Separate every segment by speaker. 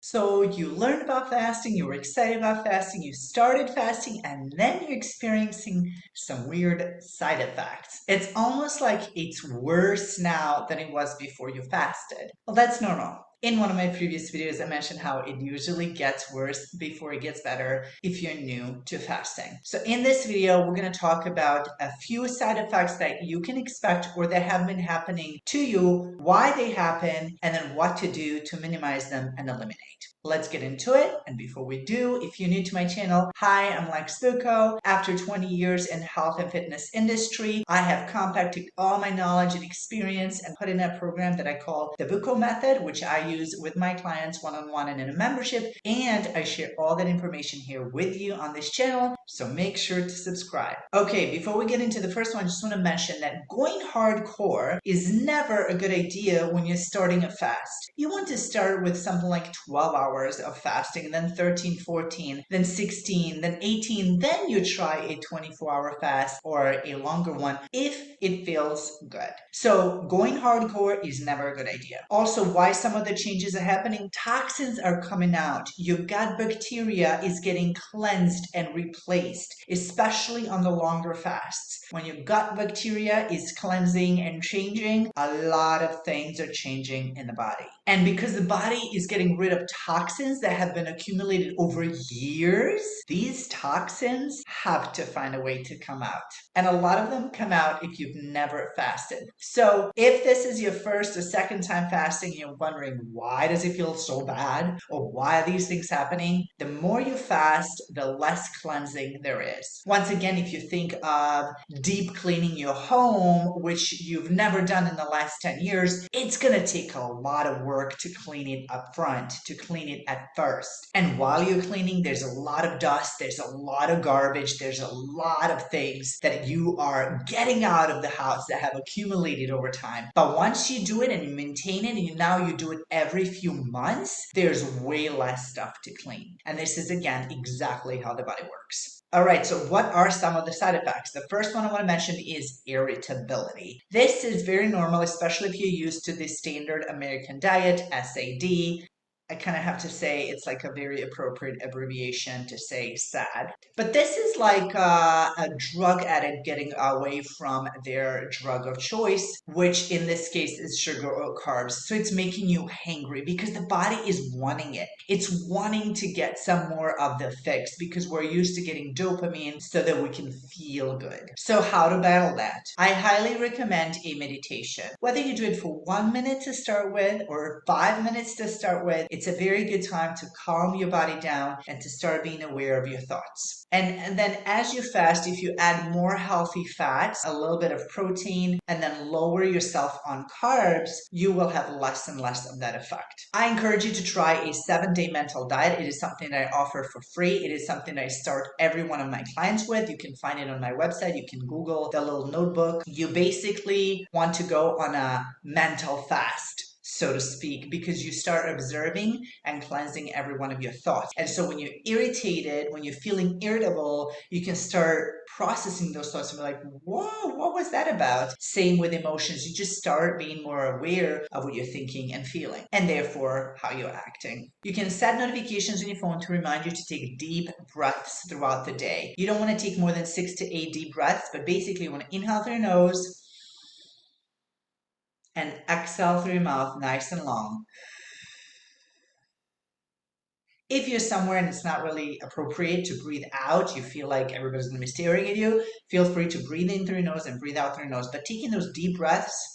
Speaker 1: So you learned about fasting, you were excited about fasting, you started fasting, and then you're experiencing some weird side effects. It's almost like it's worse now than it was before you fasted. Well, that's normal. In one of my previous videos, I mentioned how it usually gets worse before it gets better if you're new to fasting. So in this video, we're going to talk about a few side effects that you can expect or that have been happening to you, why they happen, and then what to do to minimize them and eliminate. Let's get into it. And before we do, if you're new to my channel, hi, I'm Lex Bucco. After 20 years in health and fitness industry, I have compacted all my knowledge and experience and put in a program that I call the Bucco method, which I use with my clients one-on-one and in a membership. And I share all that information here with you on this channel. So make sure to subscribe. Okay, before we get into the first one, I just want to mention that going hardcore is never a good idea when you're starting a fast. You want to start with something like 12 hours of fasting, then 13, 14, then 16, then 18, then you try a 24-hour fast or a longer one if it feels good. So going hardcore is never a good idea. Also, why some of the changes are happening, toxins are coming out. Your gut bacteria is getting cleansed and replaced, especially on the longer fasts. When your gut bacteria is cleansing and changing, a lot of things are changing in the body. And because the body is getting rid of toxins that have been accumulated over years, these toxins have to find a way to come out. And a lot of them come out if you've never fasted. So if this is your first or second time fasting, you're wondering why does it feel so bad or why are these things happening? The more you fast, the less cleansing there is. Once again, if you think of deep cleaning your home, which you've never done in the last 10 years, it's going to take a lot of work to clean it up front, to clean it at first. And while you're cleaning, there's a lot of dust, there's a lot of garbage, there's a lot of things that you are getting out of the house that have accumulated over time. But once you do it and you maintain it, and now you do it every few months, there's way less stuff to clean. And this is, again, exactly how the body works. All right, so what are some of the side effects? The first one I want to mention is irritability. This is very normal, especially if you're used to the standard American diet, SAD. I kind of have to say it's like a very appropriate abbreviation to say SAD. But this is like a drug addict getting away from their drug of choice, which in this case is sugar or carbs. So it's making you hangry because the body is wanting it. It's wanting to get some more of the fix because we're used to getting dopamine so that we can feel good. So how to battle that? I highly recommend a meditation. Whether you do it for 1 minute to start with or 5 minutes to start with, it's a very good time to calm your body down and to start being aware of your thoughts. And then as you fast, if you add more healthy fats, a little bit of protein, and then lower yourself on carbs, you will have less and less of that effect. I encourage you to try a 7-day mental diet. It is something that I offer for free. It is something that I start every one of my clients with. You can find it on my website. You can Google the little notebook. You basically want to go on a mental fast, so to speak, because you start observing and cleansing every one of your thoughts. And so when you're irritated, when you're feeling irritable, you can start processing those thoughts and be like, whoa, what was that about? Same with emotions. You just start being more aware of what you're thinking and feeling, and therefore how you're acting. You can set notifications on your phone to remind you to take deep breaths throughout the day. You don't want to take more than 6 to 8 deep breaths, but basically you want to inhale through your nose and exhale through your mouth nice and long. If you're somewhere and it's not really appropriate to breathe out, you feel like everybody's going to be staring at you, feel free to breathe in through your nose and breathe out through your nose. But taking those deep breaths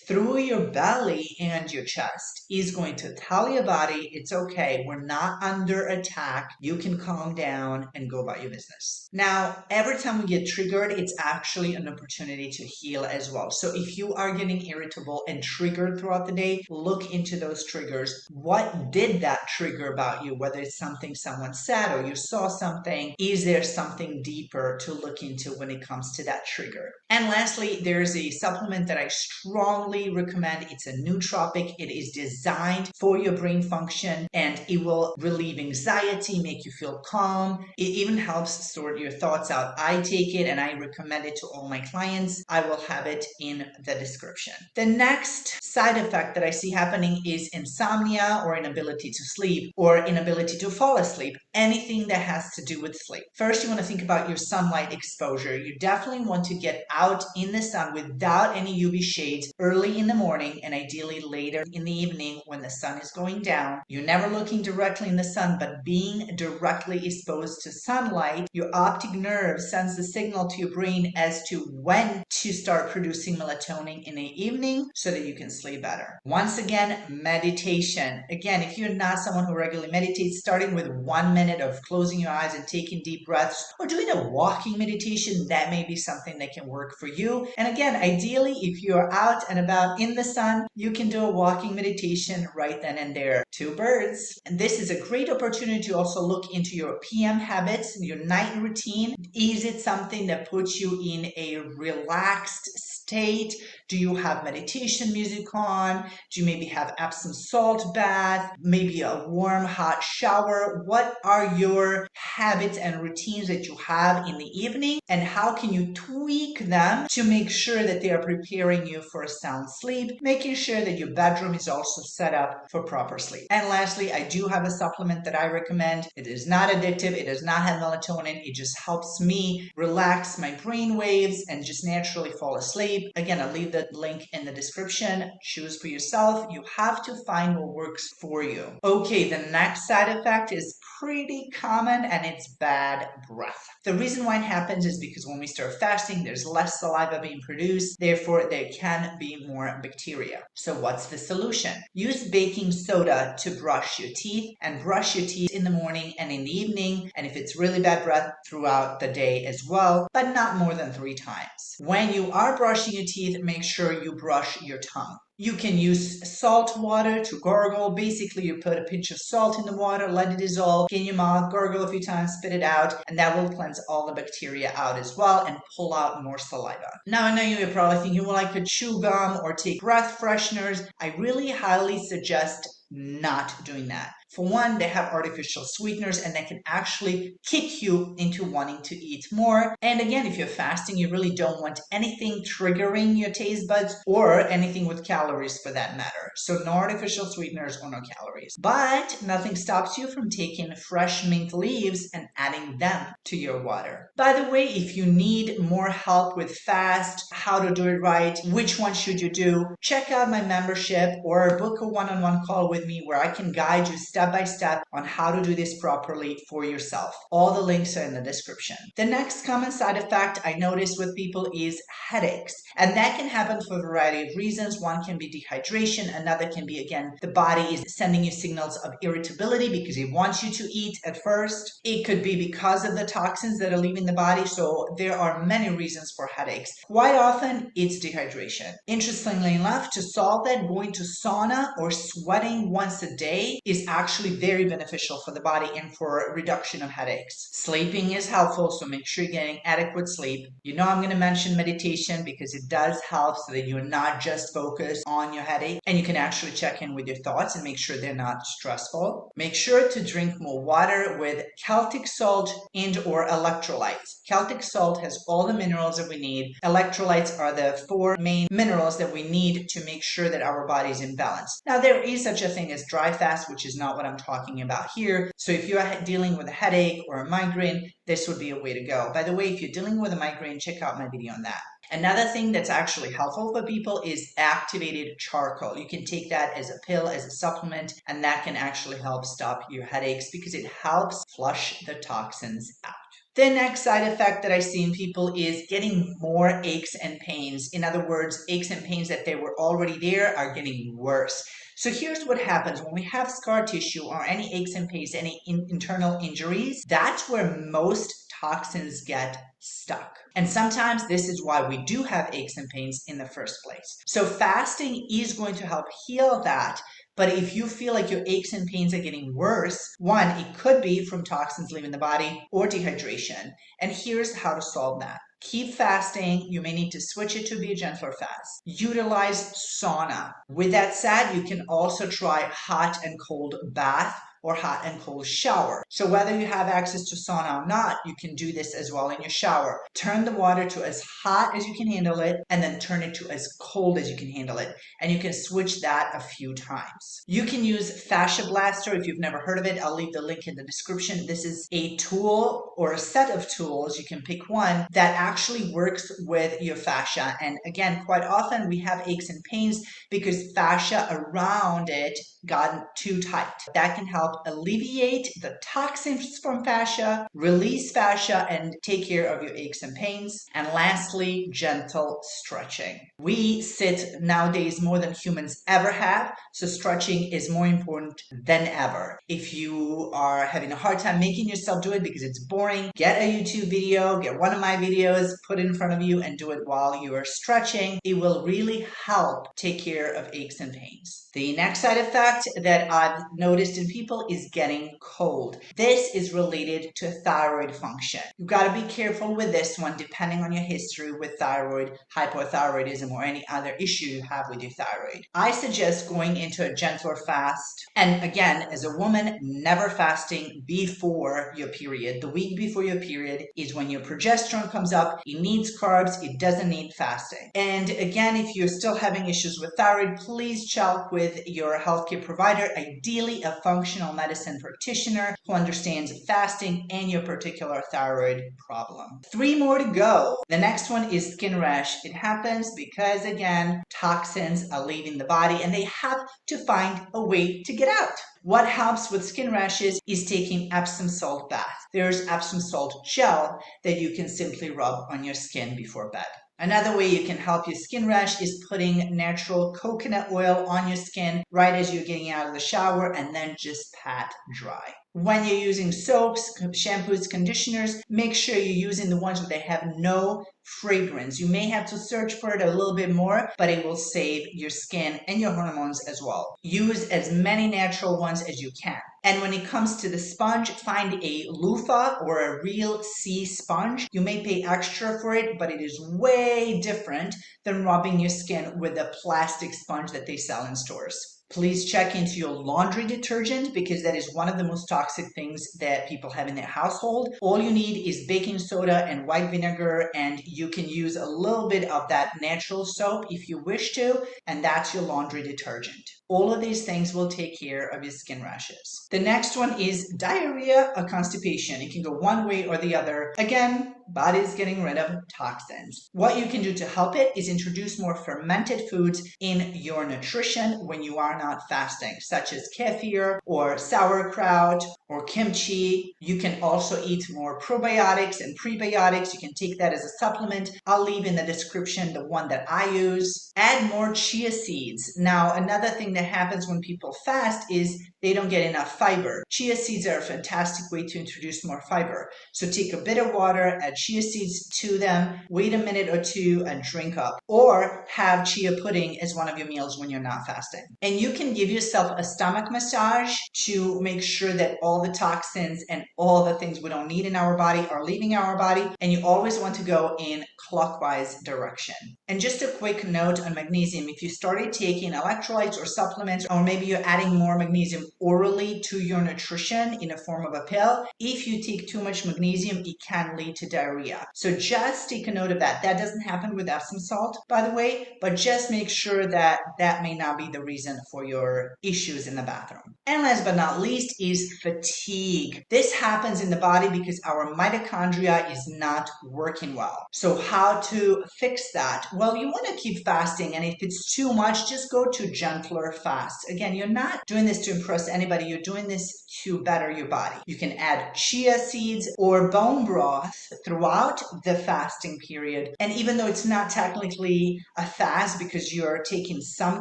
Speaker 1: through your belly and your chest is going to tell your body it's okay, we're not under attack, you can calm down and go about your business. Now, every time we get triggered, it's actually an opportunity to heal as well. So if you are getting irritable and triggered throughout the day, look into those triggers. What did that trigger about you? Whether it's something someone said or you saw something, is there something deeper to look into when it comes to that trigger? And lastly, there's a supplement that I strongly strongly recommend. It's a nootropic. It is designed for your brain function, and it will relieve anxiety, make you feel calm. It even helps sort your thoughts out. I take it and I recommend it to all my clients. I will have it in the description. The next side effect that I see happening is insomnia, or inability to sleep, or inability to fall asleep, anything that has to do with sleep. First, you want to think about your sunlight exposure. You definitely want to get out in the sun without any UV shades early in the morning, and ideally later in the evening when the sun is going down. You're never looking directly in the sun, but being directly exposed to sunlight, your optic nerve sends the signal to your brain as to when to start producing melatonin in the evening so that you can sleep better. Once again, meditation. Again, if you're not someone who regularly meditates, starting with 1 minute of closing your eyes and taking deep breaths, or doing a walking meditation, that may be something that can work for you. And again, ideally, if you're out and about in the sun, you can do a walking meditation right then and there. Two birds. And this is a great opportunity to also look into your PM habits, your night routine. Is it something that puts you in a relaxed state? Do you have meditation music on? Do you maybe have Epsom salt bath? Maybe a warm hot shower? What are your habits and routines that you have in the evening? And how can you tweak them to make sure that they are preparing you for a sound sleep, making sure that your bedroom is also set up for proper sleep? And lastly, I do have a supplement that I recommend. It is not addictive. It does not have melatonin. It just helps me relax my brain waves and just naturally fall asleep. Again, I'll leave the link in the description. Choose for yourself. You have to find what works for you. Okay, the next side effect is pretty common, and it's bad breath. The reason why it happens is because when we start fasting, there's less saliva being produced. Therefore, there can be more bacteria. So what's the solution? Use baking soda to brush your teeth, and brush your teeth in the morning and in the evening. And if it's really bad breath, throughout the day as well, but not more than 3 times. When you are brushing your teeth, make sure you brush your tongue. You can use salt water to gargle. Basically, you put a pinch of salt in the water, let it dissolve, get in your mouth, gargle a few times, spit it out, and that will cleanse all the bacteria out as well and pull out more saliva. Now, I know you're probably thinking, well, I could chew gum or take breath fresheners. I really highly suggest not doing that. For one, they have artificial sweeteners, and that can actually kick you into wanting to eat more. And again, if you're fasting, you really don't want anything triggering your taste buds, or anything with calories for that matter. So no artificial sweeteners or no calories. But nothing stops you from taking fresh mint leaves and adding them to your water. By the way, if you need more help with fast, how to do it right, which one should you do, check out my membership or book a one-on-one call with me where I can guide you step by step on how to do this properly for yourself. All the links are in the description. The next common side effect I notice with people is headaches. And that can happen for a variety of reasons. One can be dehydration. Another can be, again, the body is sending you signals of irritability because it wants you to eat at first. It could be because of the toxins that are leaving the body. So there are many reasons for headaches. Quite often, it's dehydration. Interestingly enough, to solve that, going to sauna or sweating once a day is actually very beneficial for the body and for reduction of headaches. Sleeping is helpful, so make sure you're getting adequate sleep. You know I'm going to mention meditation because it does help so that you're not just focused on your headache, and you can actually check in with your thoughts and make sure they're not stressful. Make sure to drink more water with Celtic salt and or electrolytes. Celtic salt has all the minerals that we need. Electrolytes are the 4 main minerals that we need to make sure that our body is in balance. Now, there is such a thing as dry fast, which is not what I'm talking about here. So if you're dealing with a headache or a migraine, this would be a way to go. By the way, if you're dealing with a migraine, check out my video on that. Another thing that's actually helpful for people is activated charcoal. You can take that as a pill, as a supplement, and that can actually help stop your headaches because it helps flush the toxins out. The next side effect that I see in people is getting more aches and pains. In other words, aches and pains that they were already there are getting worse. So here's what happens when we have scar tissue or any aches and pains, any internal injuries. That's where most toxins get stuck. And sometimes this is why we do have aches and pains in the first place. So fasting is going to help heal that. But if you feel like your aches and pains are getting worse, one, it could be from toxins leaving the body or dehydration. And here's how to solve that. keep fasting. You may need to switch it to be a gentler fast. Utilize sauna. With that said, you can also try hot and cold bath or hot and cold shower. So whether you have access to sauna or not, you can do this as well in your shower. Turn the water to as hot as you can handle it and then turn it to as cold as you can handle it. And you can switch that a few times. You can use Fascia Blaster. If you've never heard of it, I'll leave the link in the description. This is a tool or a set of tools, you can pick one, that actually works with your fascia. And again, quite often we have aches and pains because fascia around it gotten too tight. That can help alleviate the toxins from fascia, release fascia, and take care of your aches and pains. And lastly, gentle stretching. We sit nowadays more than humans ever have, so stretching is more important than ever. If you are having a hard time making yourself do it because it's boring, get a YouTube video, get one of my videos, put it in front of you and do it while you are stretching. It will really help take care of aches and pains. The next side effect that I've noticed in people is getting cold. This is related to thyroid function. You've got to be careful with this one depending on your history with thyroid, hypothyroidism, or any other issue you have with your thyroid. I suggest going into a gentler fast. And again, as a woman, never fasting before your period. The week before your period is when your progesterone comes up. It needs carbs. It doesn't need fasting. And again, if you're still having issues with thyroid, please check with your healthcare provider, ideally a functional medicine practitioner who understands fasting and your particular thyroid problem. 3 more to go. The next one is skin rash. It happens because, again, toxins are leaving the body and they have to find a way to get out. What helps with skin rashes is taking Epsom salt bath. There's Epsom salt gel that you can simply rub on your skin before bed. Another way you can help your skin rash is putting natural coconut oil on your skin right as you're getting out of the shower and then just pat dry. When you're using soaps, shampoos, conditioners, make sure you're using the ones where they have no fragrance. You may have to search for it a little bit more, but it will save your skin and your hormones as well. Use as many natural ones as you can. And when it comes to the sponge, find a loofah or a real sea sponge. You may pay extra for it, but it is way different than rubbing your skin with a plastic sponge that they sell in stores. Please check into your laundry detergent because that is one of the most toxic things that people have in their household. All you need is baking soda and white vinegar, and you can use a little bit of that natural soap if you wish to, and that's your laundry detergent. All of these things will take care of your skin rashes. The next one is diarrhea or constipation. It can go one way or the other. Again, body's getting rid of toxins. What you can do to help it is introduce more fermented foods in your nutrition when you are not fasting, such as kefir or sauerkraut or kimchi. You can also eat more probiotics and prebiotics. You can take that as a supplement. I'll leave in the description the one that I use. Add more chia seeds. Now, another thing that happens when people fast is they don't get enough fiber. Chia seeds are a fantastic way to introduce more fiber. So take a bit of water, add chia seeds to them, wait a minute or two and drink up. Or have chia pudding as one of your meals when you're not fasting. And you can give yourself a stomach massage to make sure that all the toxins and all the things we don't need in our body are leaving our body. And you always want to go in clockwise direction. And just a quick note on magnesium. If you started taking electrolytes or supplements, or maybe you're adding more magnesium orally to your nutrition in a form of a pill, if you take too much magnesium, it can lead to diarrhea. So just take a note of that. That doesn't happen with Epsom salt, by the way, but just make sure that that may not be the reason for your issues in the bathroom. And last but not least is fatigue. This happens in the body because our mitochondria is not working well. So how to fix that? Well, you want to keep fasting, and if it's too much, just go to gentler fast. Again, you're not doing this to impress anybody. You're doing this to better your body. You can add chia seeds or bone broth throughout the fasting period. And even though it's not technically a fast because you're taking some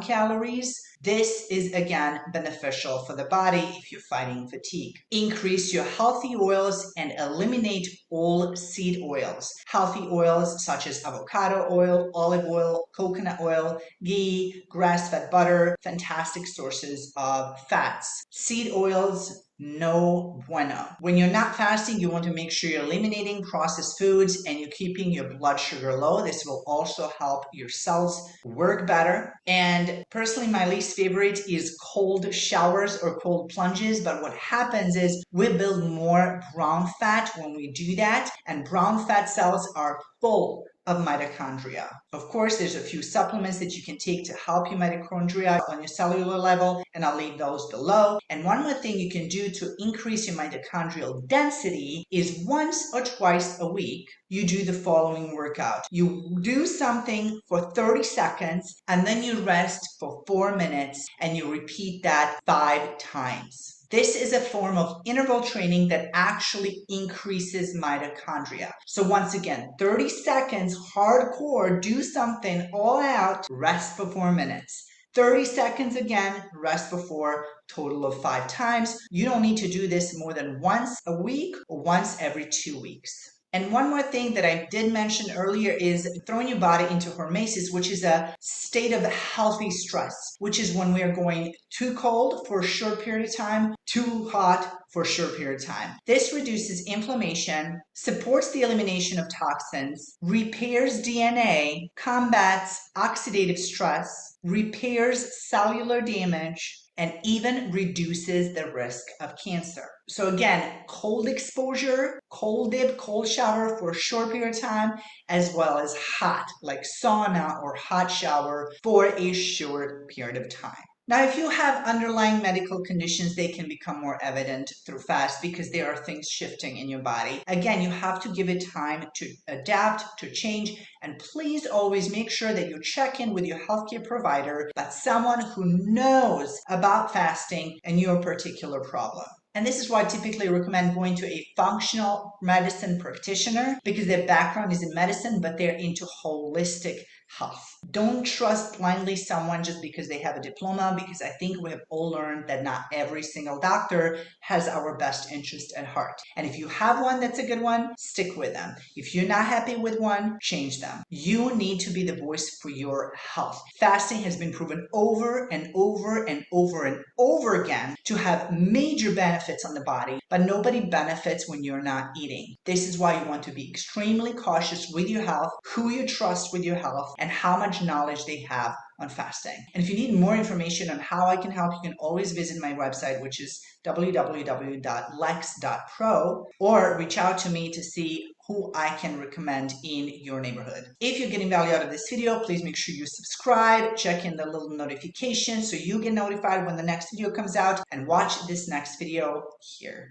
Speaker 1: calories, this is again beneficial for the body if you're fighting fatigue. Increase your healthy oils and eliminate all seed oils. Healthy oils such as avocado oil, olive oil, coconut oil, ghee, grass-fed butter, fantastic sources of fats. Seed oils, no bueno. When you're not fasting, you want to make sure you're eliminating processed foods and you're keeping your blood sugar low. This will also help your cells work better. And personally, my least favorite is cold showers or cold plunges. But what happens is we build more brown fat when we do that, and brown fat cells are full of mitochondria. Of course, there's a few supplements that you can take to help your mitochondria on your cellular level, and I'll leave those below. And one more thing you can do to increase your mitochondrial density is once or twice a week, you do the following workout. You do something for 30 seconds, and then you rest for 4 minutes, and you repeat that 5 times. This is a form of interval training that actually increases mitochondria. So once again, 30 seconds, hardcore, do something all out, rest for 4 minutes. 30 seconds again, rest before, total of 5 times. You don't need to do this more than once a week or once every 2 weeks. And one more thing that I did mention earlier is throwing your body into hormesis, which is a state of healthy stress, which is when we are going too cold for a short period of time, too hot for a short period of time. This reduces inflammation, supports the elimination of toxins, repairs DNA, combats oxidative stress, repairs cellular damage, and even reduces the risk of cancer. So again, cold exposure, cold dip, cold shower for a short period of time, as well as hot, like sauna or hot shower for a short period of time. Now, if you have underlying medical conditions, they can become more evident through fast because there are things shifting in your body. Again, you have to give it time to adapt, to change, and please always make sure that you check in with your healthcare provider, but someone who knows about fasting and your particular problem. And this is why I typically recommend going to a functional medicine practitioner because their background is in medicine, but they're into holistic health. Don't trust blindly someone just because they have a diploma, because I think we have all learned that not every single doctor has our best interest at heart. And if you have one that's a good one, stick with them. If you're not happy with one, change them. You need to be the voice for your health. Fasting has been proven over and over and over and over again to have major benefits on the body, but nobody benefits when you're not eating. This is why you want to be extremely cautious with your health, who you trust with your health, and how much knowledge they have on fasting. And if you need more information on how I can help, you can always visit my website, which is www.lex.pro, or reach out to me to see who I can recommend in your neighborhood. If you're getting value out of this video, please make sure you subscribe, check in the little notification so you get notified when the next video comes out, and watch this next video here.